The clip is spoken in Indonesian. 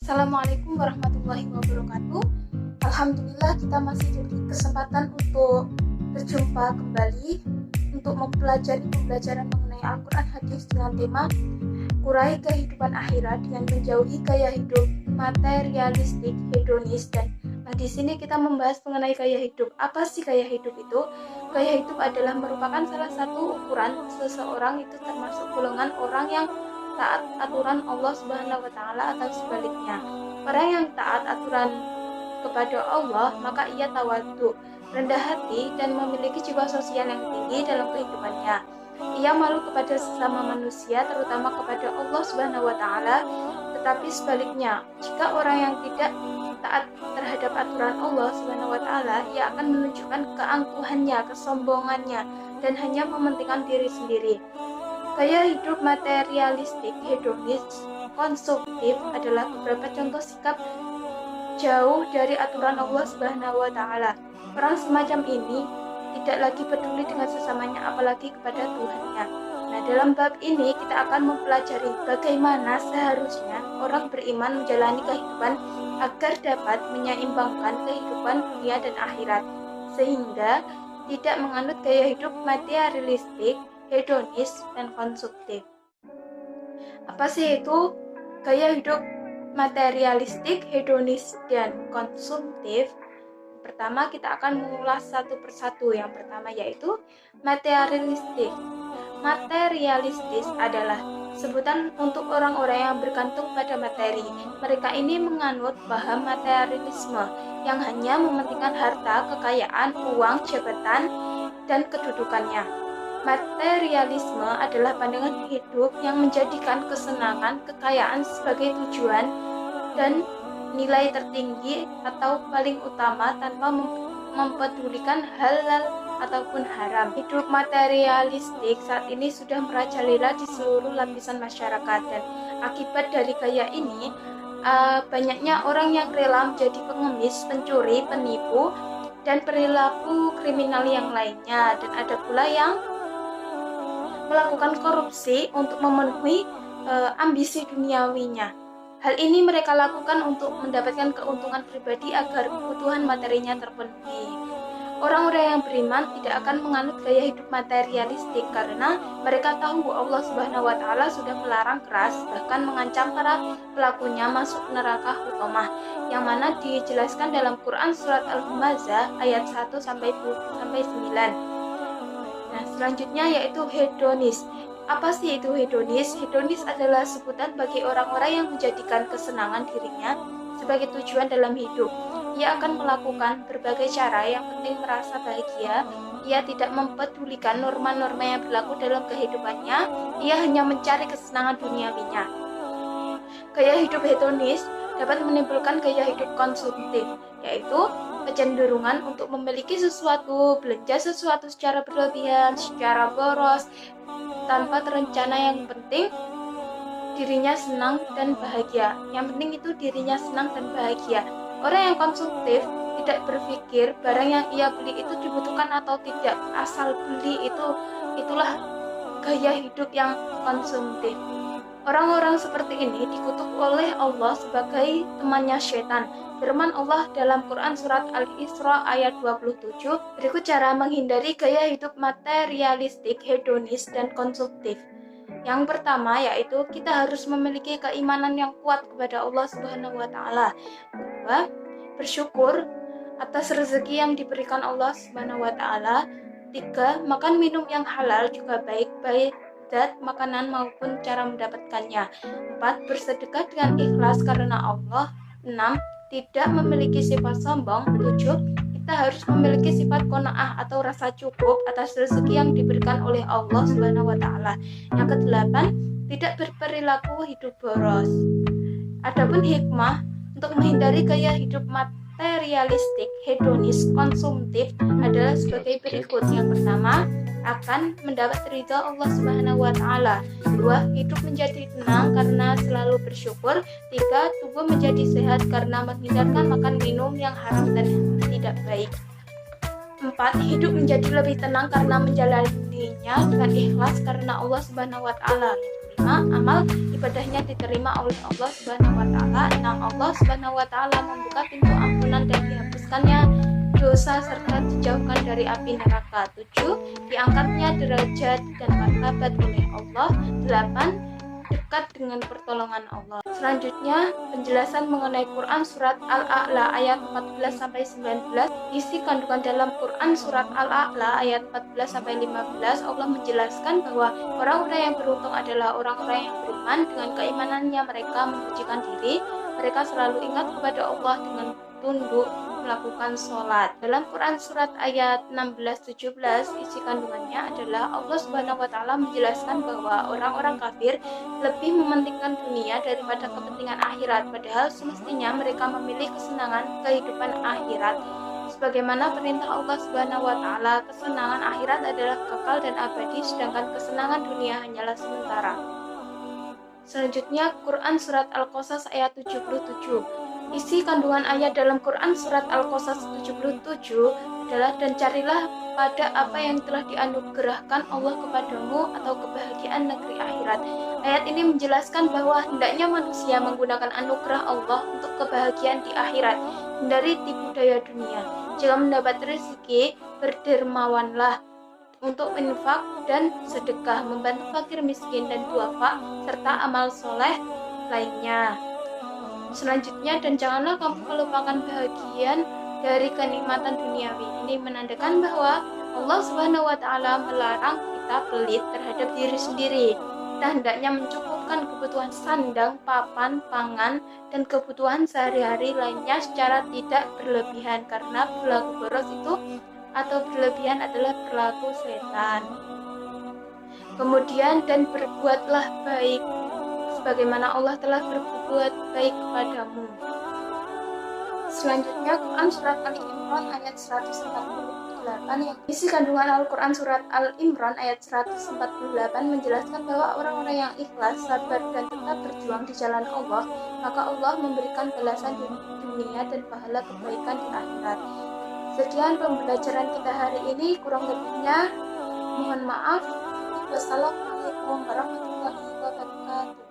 Assalamualaikum warahmatullahi wabarakatuh. Alhamdulillah kita masih diberi kesempatan untuk berjumpa kembali untuk mempelajari pembelajaran mengenai Al-Quran Hadis dengan tema Kurai Kehidupan Akhirat dengan menjauhi gaya hidup materialistik, hedonis. Dan di sini kita membahas mengenai gaya hidup. Apa sih gaya hidup itu? Gaya hidup adalah merupakan salah satu ukuran seseorang itu termasuk golongan orang yang taat aturan Allah Subhanahu wa taala atau sebaliknya. Orang yang taat aturan kepada Allah, maka ia tawadhu, rendah hati dan memiliki jiwa sosial yang tinggi dalam kehidupannya. Ia malu kepada sesama manusia, terutama kepada Allah Subhanahu wa taala. Tetapi sebaliknya, jika orang yang tidak taat terhadap aturan Allah Subhanahu wa taala, ia akan menunjukkan keangkuhannya, kesombongannya, dan hanya mementingkan diri sendiri. Gaya hidup materialistik, hedonis, konsumtif adalah beberapa contoh sikap jauh dari aturan Allah Subhanahu wa taala. Orang semacam ini tidak lagi peduli dengan sesamanya, apalagi kepada Tuhannya. Nah, dalam bab ini kita akan mempelajari bagaimana seharusnya orang beriman menjalani kehidupan agar dapat menyeimbangkan kehidupan dunia dan akhirat, sehingga tidak menganut gaya hidup materialistik, hedonis, dan konsumtif. Apa sih itu gaya hidup materialistik, hedonis, dan konsumtif? Pertama kita akan mengulas satu persatu. Yang pertama yaitu materialistik. Materialistis adalah sebutan untuk orang-orang yang bergantung pada materi. Mereka ini menganut paham materialisme yang hanya mementingkan harta, kekayaan, uang, jabatan, dan kedudukannya. Materialisme adalah pandangan hidup yang menjadikan kesenangan, kekayaan sebagai tujuan dan nilai tertinggi atau paling utama tanpa mempedulikan halal ataupun haram. Hidup materialistik saat ini sudah merajalela di seluruh lapisan masyarakat, dan akibat dari gaya ini banyaknya orang yang rela menjadi pengemis, pencuri, penipu, dan perilaku kriminal yang lainnya, dan ada pula yang melakukan korupsi untuk memenuhi ambisi duniawinya. Hal ini mereka lakukan untuk mendapatkan keuntungan pribadi agar kebutuhan materinya terpenuhi. Orang-orang yang beriman tidak akan menganut gaya hidup materialistik karena mereka tahu Allah Subhanahu wa taala sudah melarang keras, bahkan mengancam para pelakunya masuk neraka hutomah, yang mana dijelaskan dalam Quran surat Al-Humazah ayat 1 sampai 9. Nah, selanjutnya yaitu hedonis. Apa sih itu hedonis? Hedonis adalah sebutan bagi orang-orang yang menjadikan kesenangan dirinya sebagai tujuan dalam hidup. Ia akan melakukan berbagai cara yang penting merasa bahagia. Ia tidak mempedulikan norma-norma yang berlaku dalam kehidupannya. Ia hanya mencari kesenangan duniawinya. Gaya hidup hedonis dapat menimbulkan gaya hidup konsumtif, yaitu kecenderungan untuk memiliki sesuatu, belanja sesuatu secara berlebihan, secara boros, tanpa terencana. Yang penting dirinya senang dan bahagia. Yang penting itu dirinya senang dan bahagia. Orang yang konsumtif tidak berpikir barang yang ia beli itu dibutuhkan atau tidak, asal beli itulah gaya hidup yang konsumtif. Orang-orang seperti ini dikutuk oleh Allah sebagai temannya setan. Firman Allah dalam Quran surat Al-Isra ayat 27, berikut cara menghindari gaya hidup materialistik, hedonis, dan konsumtif. Yang pertama yaitu kita harus memiliki keimanan yang kuat kepada Allah Subhanahu wa taala. Kedua, bersyukur atas rezeki yang diberikan Allah Subhanahu wa taala. Tiga, makan minum yang halal juga baik zat makanan maupun cara mendapatkannya. 4. Bersedekah dengan ikhlas karena Allah. 6. Tidak memiliki sifat sombong. 7. Kita harus memiliki sifat qanaah atau rasa cukup atas rezeki yang diberikan oleh Allah Subhanahu wa taala. Yang ke-8, tidak berperilaku hidup boros. Adapun hikmah untuk menghindari gaya hidup materialistik, hedonis, konsumtif adalah sebagai berikut. Yang pertama, akan mendapat ridha Allah Subhanahu wa taala. 2. Hidup menjadi tenang karena selalu bersyukur. 3. Tubuh menjadi sehat karena menghindarkan makan minum yang haram dan tidak baik. 4. Hidup menjadi lebih tenang karena menjalaninya dengan ikhlas karena Allah Subhanahu wa taala. amal ibadahnya diterima oleh Allah Subhanahu wa taala. 6. Allah Subhanahu wa taala membuka pintu ampunan dan dihapuskannya dosa serta dijauhkan dari api neraka. 7. Diangkatnya derajat dan martabat oleh Allah. 8. Dekat dengan pertolongan Allah. Selanjutnya, penjelasan mengenai Quran surat Al-A'la ayat 14-19. Isi kandungan dalam Quran surat Al-A'la ayat 14-15, Allah menjelaskan bahwa orang-orang yang beruntung adalah orang-orang yang beriman. Dengan keimanannya mereka menyucikan diri, mereka selalu ingat kepada Allah dengan tunduk melakukan sholat. Dalam Quran surat ayat 16-17, isi kandungannya adalah Allah Subhanahu wa taala menjelaskan bahwa orang-orang kafir lebih mementingkan dunia daripada kepentingan akhirat, padahal semestinya mereka memilih kesenangan kehidupan akhirat. Sebagaimana perintah Allah Subhanahu wa taala, kesenangan akhirat adalah kekal dan abadi, sedangkan kesenangan dunia hanyalah sementara. Selanjutnya, Quran surat Al-Qasas ayat 77. Isi kandungan ayat dalam Quran surat Al-Qasas 77 adalah, dan carilah pada apa yang telah dianugerahkan Allah kepadamu atau kebahagiaan negeri akhirat. Ayat ini menjelaskan bahwa hendaknya manusia menggunakan anugerah Allah untuk kebahagiaan di akhirat, hindari tipu daya dunia. Jika mendapat rezeki, berdermawanlah untuk infak dan sedekah, membantu fakir miskin dan duafa, serta amal soleh lainnya. Selanjutnya, dan janganlah kamu melupakan bahagian dari kenikmatan duniawi. Ini menandakan bahwa Allah Subhanahu wa taala melarang kita pelit terhadap diri sendiri. Kita hendaknya mencukupkan kebutuhan sandang, papan, pangan, dan kebutuhan sehari-hari lainnya secara tidak berlebihan, karena perilaku boros itu atau berlebihan adalah perilaku setan. Kemudian, dan berbuatlah baik sebagaimana Allah telah berbuat baik kepadamu. Selanjutnya, Quran surat Al-Imran ayat 148, yang isi kandungan Al-Quran surat Al-Imran ayat 148 menjelaskan bahwa orang-orang yang ikhlas, sabar, dan tetap berjuang di jalan Allah, maka Allah memberikan balasan di dunia dan pahala kebaikan di akhirat. Sekian pembelajaran kita hari ini, kurang lebihnya mohon maaf. Wassalamualaikum warahmatullahi wabarakatuh.